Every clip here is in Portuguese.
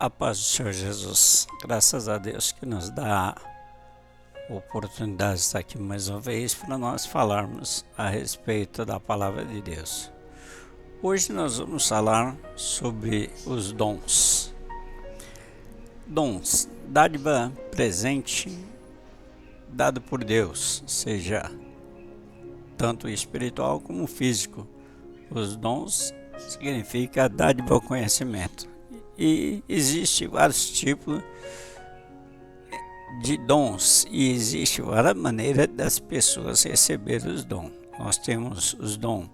A paz do Senhor Jesus, graças a Deus que nos dá a oportunidade de estar aqui mais uma vez para nós falarmos a respeito da palavra de Deus. Hoje nós vamos falar sobre os dons. Dons, dádiva presente dado por Deus, seja tanto espiritual como físico. Os dons significa dádiva ao conhecimento. E existe vários tipos de dons e existe várias maneiras das pessoas receberem os dons. Nós temos os dons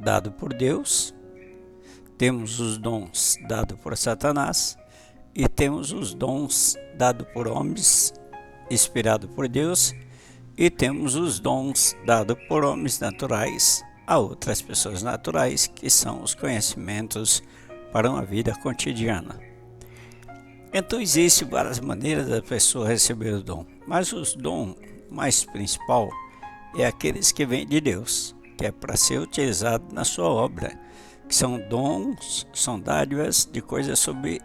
dados por Deus, temos os dons dados por Satanás e temos os dons dados por homens, inspirados por Deus, e temos os dons dados por homens naturais a outras pessoas naturais, que são os conhecimentos para uma vida cotidiana. Então existem várias maneiras da pessoa receber o dom, mas os dons mais principal é aqueles que vêm de Deus, que é para ser utilizado na sua obra, que são dons, são dádivas de coisas sobre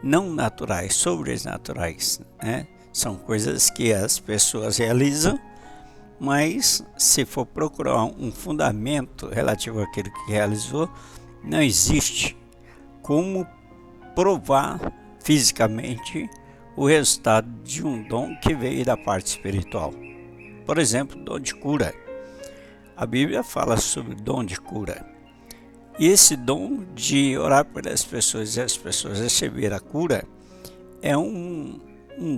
não naturais, sobrenaturais, né? São coisas que as pessoas realizam, mas se for procurar um fundamento relativo àquilo que realizou, não existe como provar fisicamente o resultado de um dom que veio da parte espiritual. Por exemplo, dom de cura. A Bíblia fala sobre dom de cura. E esse dom de orar pelas pessoas e as pessoas receberem a cura é um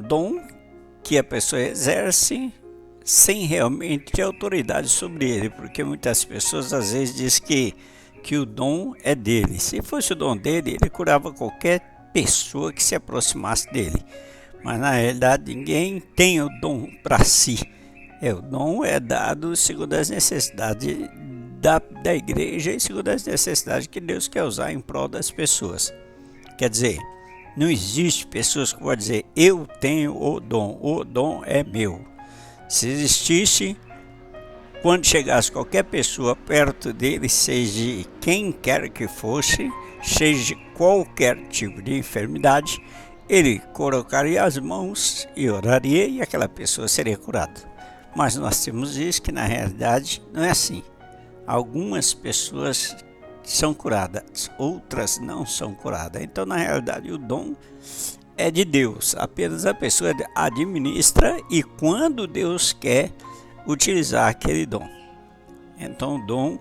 dom que a pessoa exerce sem realmente ter autoridade sobre ele, porque muitas pessoas às vezes dizem que o dom é dele. Se fosse o dom dele, ele curava qualquer pessoa que se aproximasse dele. Mas na realidade ninguém tem o dom para si. O dom é dado segundo as necessidades da igreja e segundo as necessidades que Deus quer usar em prol das pessoas. Quer dizer, não existe pessoas que podem dizer, eu tenho o dom é meu. Se existisse, quando chegasse qualquer pessoa perto dele, seja quem quer que fosse, seja qualquer tipo de enfermidade, ele colocaria as mãos e oraria e aquela pessoa seria curada. Mas nós temos isso que na realidade não é assim. Algumas pessoas são curadas, outras não são curadas. Então na realidade o dom é de Deus, apenas a pessoa administra e quando Deus quer utilizar aquele dom. Então o dom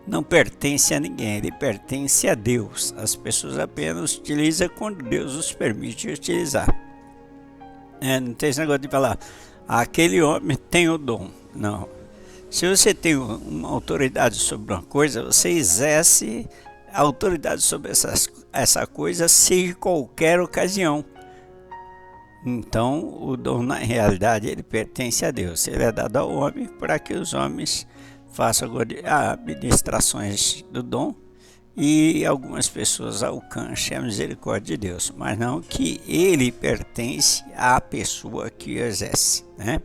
não pertence a ninguém, ele pertence a Deus. As pessoas apenas utilizam quando Deus os permite utilizar. Não tem esse negócio de falar, aquele homem tem o dom. Não. Se você tem uma autoridade sobre uma coisa, você exerce a autoridade sobre essa coisa, seja em qualquer ocasião. Então, o dom, na realidade, ele pertence a Deus. Ele é dado ao homem para que os homens façam administrações do dom e algumas pessoas alcancem a misericórdia de Deus, mas não que ele pertence à pessoa que exerce, né?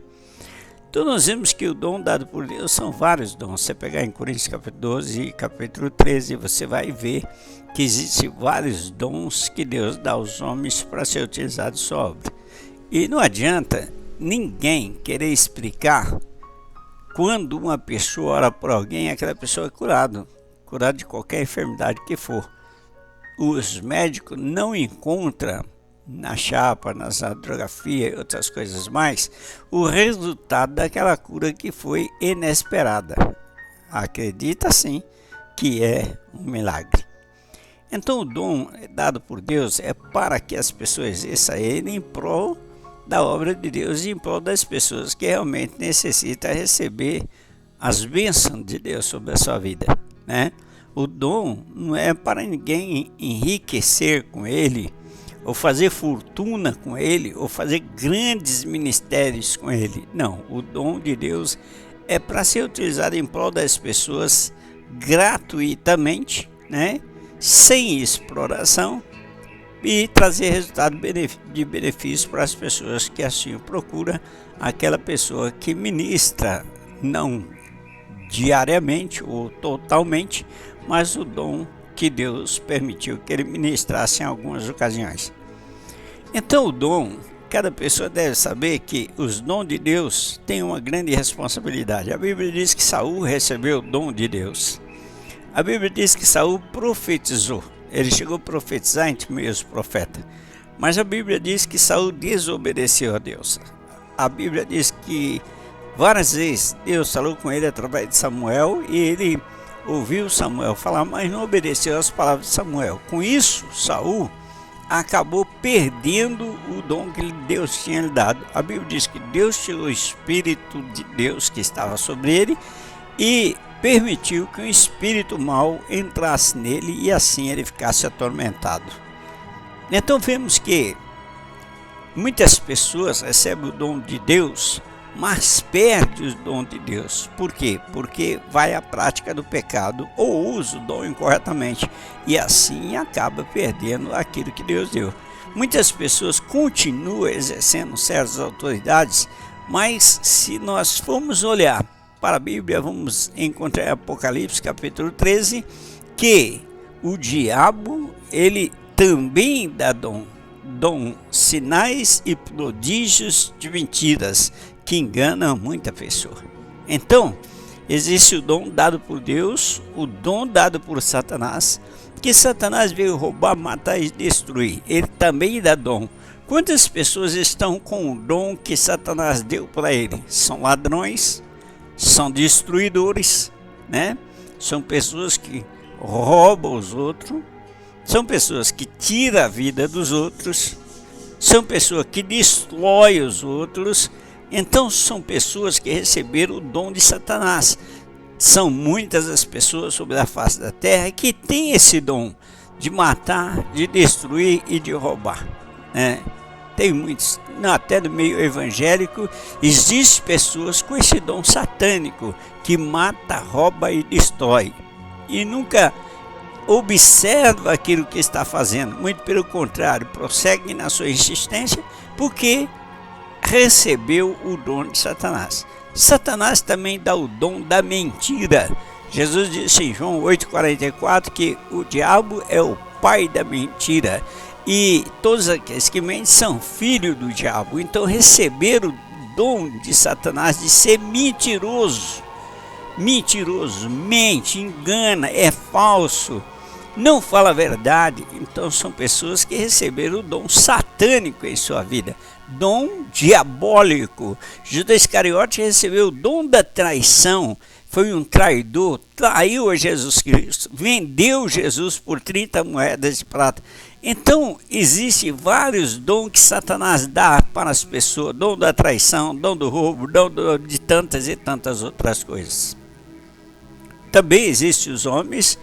Então nós vemos que o dom dado por Deus são vários dons. Você pegar em Coríntios capítulo 12 e capítulo 13, você vai ver que existem vários dons que Deus dá aos homens para ser utilizado em sua obra. E não adianta ninguém querer explicar quando uma pessoa ora por alguém, aquela pessoa é curada de qualquer enfermidade que for. Os médicos não encontram na chapa, na radiografia e outras coisas mais, o resultado daquela cura que foi inesperada. Acredita sim que é um milagre. Então o dom dado por Deus é para que as pessoas exerçam ele em prol da obra de Deus e em prol das pessoas que realmente necessitam receber as bênçãos de Deus sobre a sua vida, né? O dom não é para ninguém enriquecer com ele, ou fazer fortuna com ele, ou fazer grandes ministérios com ele. Não, o dom de Deus é para ser utilizado em prol das pessoas gratuitamente, né? Sem exploração, e trazer resultado de benefício para as pessoas que assim o procuram, aquela pessoa que ministra, não diariamente ou totalmente, mas o dom que Deus permitiu que ele ministrasse em algumas ocasiões. Então o dom, cada pessoa deve saber que os dons de Deus têm uma grande responsabilidade. A Bíblia diz que Saul recebeu o dom de Deus. A Bíblia diz que Saul profetizou. Ele chegou a profetizar entre meios profetas. Mas a Bíblia diz que Saul desobedeceu a Deus. A Bíblia diz que várias vezes Deus falou com ele através de Samuel e ele ouviu Samuel falar, mas não obedeceu às palavras de Samuel. Com isso, Saul acabou perdendo o dom que Deus tinha lhe dado. A Bíblia diz que Deus tirou o Espírito de Deus que estava sobre ele e permitiu que um espírito mau entrasse nele e assim ele ficasse atormentado. Então vemos que muitas pessoas recebem o dom de Deus, mas perdem o dom de Deus. Por quê? Porque vai à prática do pecado ou usa o dom incorretamente e assim acaba perdendo aquilo que Deus deu. Muitas pessoas continuam exercendo certas autoridades, mas se nós formos olhar para a Bíblia, vamos encontrar em Apocalipse capítulo 13 que o diabo ele também dá dom, sinais e prodígios de mentiras que enganam muita pessoa. Então, existe o dom dado por Deus, o dom dado por Satanás, que Satanás veio roubar, matar e destruir. Ele também dá dom. Quantas pessoas estão com o dom que Satanás deu para ele? São ladrões, são destruidores, né? São pessoas que roubam os outros, são pessoas que tiram a vida dos outros, são pessoas que destroem os outros. Então são pessoas que receberam o dom de Satanás. São muitas as pessoas sobre a face da terra que têm esse dom de matar, de destruir e de roubar, né? Tem muitos, até do meio evangélico, existem pessoas com esse dom satânico que mata, rouba e destrói. E nunca observa aquilo que está fazendo. Muito pelo contrário, prossegue na sua insistência porque recebeu o dom de Satanás. Satanás também dá o dom da mentira. Jesus disse em João 8,44 que o diabo é o pai da mentira. E todos aqueles que mentem são filhos do diabo. Então receberam o dom de Satanás de ser mentiroso. Mentiroso, mente, engana, é falso, não fala a verdade. Então são pessoas que receberam o dom satânico em sua vida, dom diabólico. Judas Iscariote recebeu o dom da traição. Foi um traidor, traiu a Jesus Cristo, vendeu Jesus por 30 moedas de prata. Então, existem vários dons que Satanás dá para as pessoas, dom da traição, dom do roubo, dom de tantas e tantas outras coisas. Também existem os homens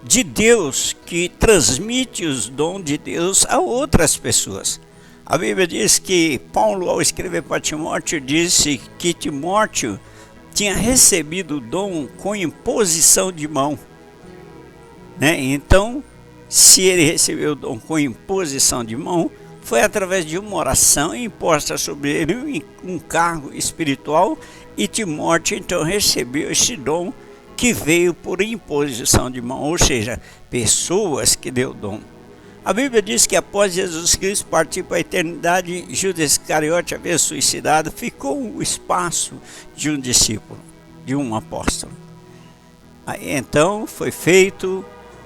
de Deus que transmitem os dons de Deus a outras pessoas. A Bíblia diz que Paulo, ao escrever para Timóteo, disse que Timóteo tinha recebido o dom com imposição de mão, né? Então, se ele recebeu o dom com imposição de mão, foi através de uma oração imposta sobre ele um cargo espiritual, e Timóteo então recebeu esse dom que veio por imposição de mão, ou seja, pessoas que deu dom. A Bíblia diz que após Jesus Cristo partir para a eternidade, Judas Iscariote havia suicidado, ficou o espaço de um discípulo, de um apóstolo. Aí então foi feito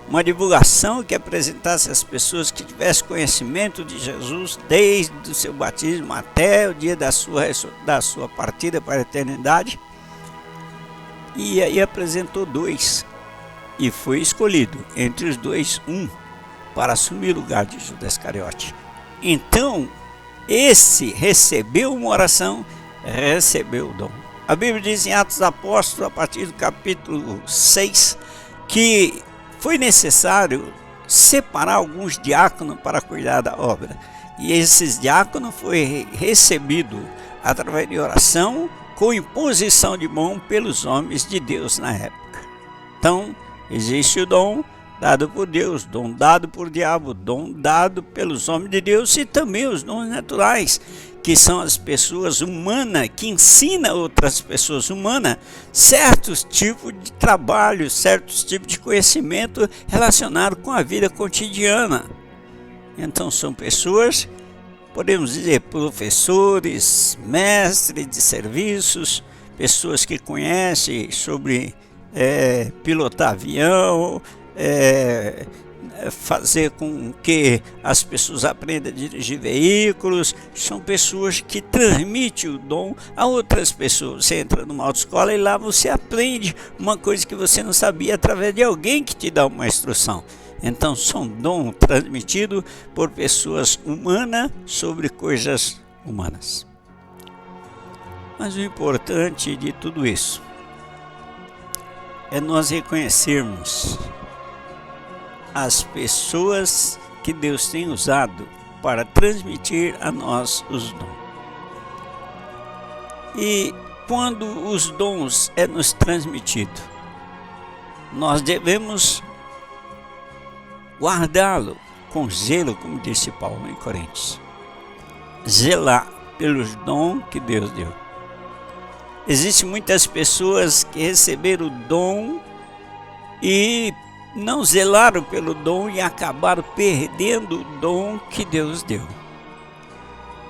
uma divulgação que apresentasse as pessoas que tivessem conhecimento de Jesus desde o seu batismo até o dia da sua partida para a eternidade. E aí apresentou 2 e foi escolhido entre os 2 um para assumir o lugar de Judas Iscariote. Então, esse recebeu uma oração, recebeu o dom. A Bíblia diz em Atos dos Apóstolos, a partir do capítulo 6, que foi necessário separar alguns diáconos para cuidar da obra. E esses diáconos foi recebido através de oração, com imposição de mão pelos homens de Deus na época. Então, existe o dom, dado por Deus, dom dado por diabo, dom dado pelos homens de Deus e também os dons naturais, que são as pessoas humanas, que ensinam outras pessoas humanas certos tipos de trabalho, certos tipos de conhecimento relacionado com a vida cotidiana. Então são pessoas, podemos dizer, professores, mestres de serviços, pessoas que conhecem sobre pilotar avião, fazer com que as pessoas aprendam a dirigir veículos. São pessoas que transmitem o dom a outras pessoas. Você entra numa autoescola e lá você aprende uma coisa que você não sabia através de alguém que te dá uma instrução. Então são dom transmitido por pessoas humanas sobre coisas humanas. Mas o importante de tudo isso é nós reconhecermos as pessoas que Deus tem usado para transmitir a nós os dons. E quando os dons nos transmitido, nós devemos guardá-lo com zelo, como disse Paulo em Coríntios. Zelar pelos dons que Deus deu. Existem muitas pessoas que receberam o dom e não zelaram pelo dom e acabaram perdendo o dom que Deus deu.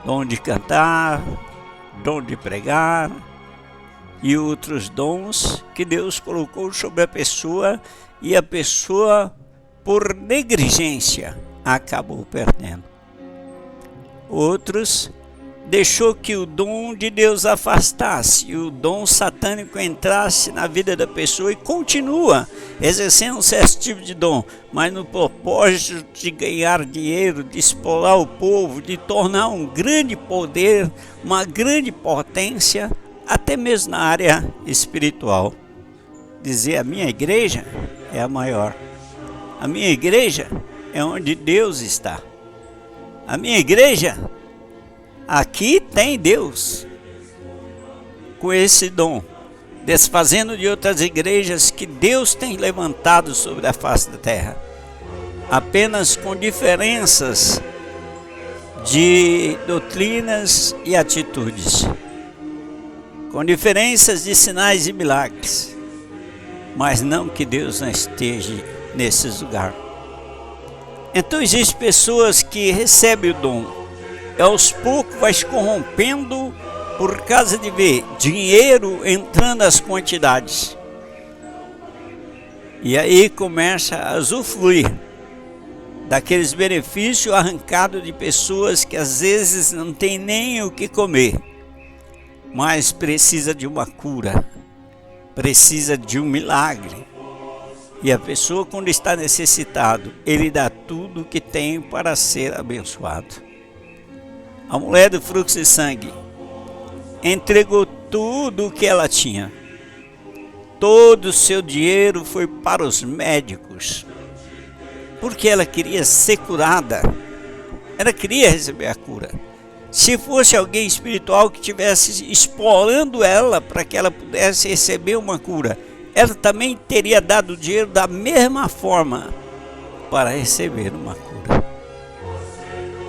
Dom de cantar, dom de pregar e outros dons que Deus colocou sobre a pessoa e a pessoa, por negligência, acabou perdendo. Outros deixou que o dom de Deus afastasse e o dom satânico entrasse na vida da pessoa e continua exercendo um certo tipo de dom, mas no propósito de ganhar dinheiro, de explorar o povo, de tornar um grande poder, uma grande potência, até mesmo na área espiritual. Dizer: a minha igreja é a maior, a minha igreja é onde Deus está, a minha igreja, aqui tem Deus, com esse dom, desfazendo de outras igrejas que Deus tem levantado sobre a face da terra, apenas com diferenças de doutrinas e atitudes, com diferenças de sinais e milagres, mas não que Deus não esteja nesses lugares. Então existem pessoas que recebem o dom, aos poucos vai se corrompendo por causa de ver dinheiro entrando nas quantidades. E aí começa a usufruir daqueles benefícios arrancados de pessoas que às vezes não tem nem o que comer, mas precisa de uma cura, precisa de um milagre. E a pessoa, quando está necessitado, ele dá tudo o que tem para ser abençoado. A mulher do fluxo de sangue entregou tudo o que ela tinha. Todo o seu dinheiro foi para os médicos, porque ela queria ser curada. Ela queria receber a cura. Se fosse alguém espiritual que estivesse explorando ela para que ela pudesse receber uma cura, ela também teria dado o dinheiro da mesma forma para receber uma cura.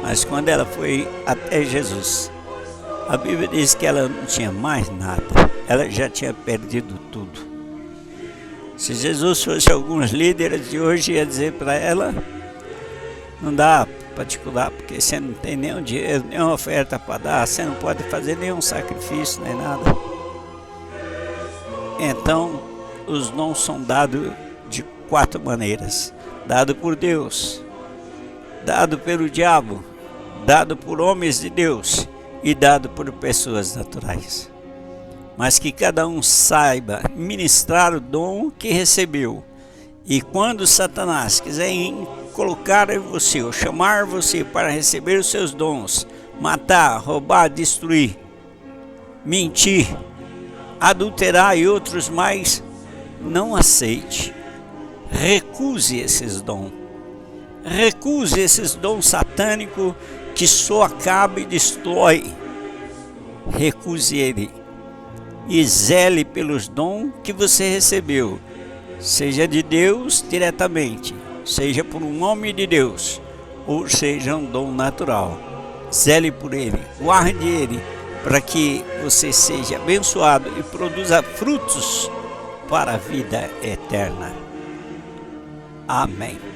Mas quando ela foi até Jesus, a Bíblia diz que ela não tinha mais nada. Ela já tinha perdido tudo. Se Jesus fosse alguns líderes de hoje, ia dizer para ela: não dá para te curar, porque você não tem nenhum dinheiro, nenhuma oferta para dar, você não pode fazer nenhum sacrifício, nem nada. Então, os dons são dados de 4 maneiras: dado por Deus, dado pelo diabo, dado por homens de Deus e dado por pessoas naturais. Mas que cada um saiba ministrar o dom que recebeu. E quando Satanás quiser colocar em você ou chamar você para receber os seus dons, matar, roubar, destruir, mentir, adulterar e outros mais, não aceite. Recuse esses dons. Recuse esses dons satânicos que só acaba e destrói. Recuse ele e zele pelos dons que você recebeu, seja de Deus diretamente seja por um homem de Deus, ou seja um dom natural. Zele por ele, guarde ele, para que você seja abençoado e produza frutos para a vida eterna. Amém.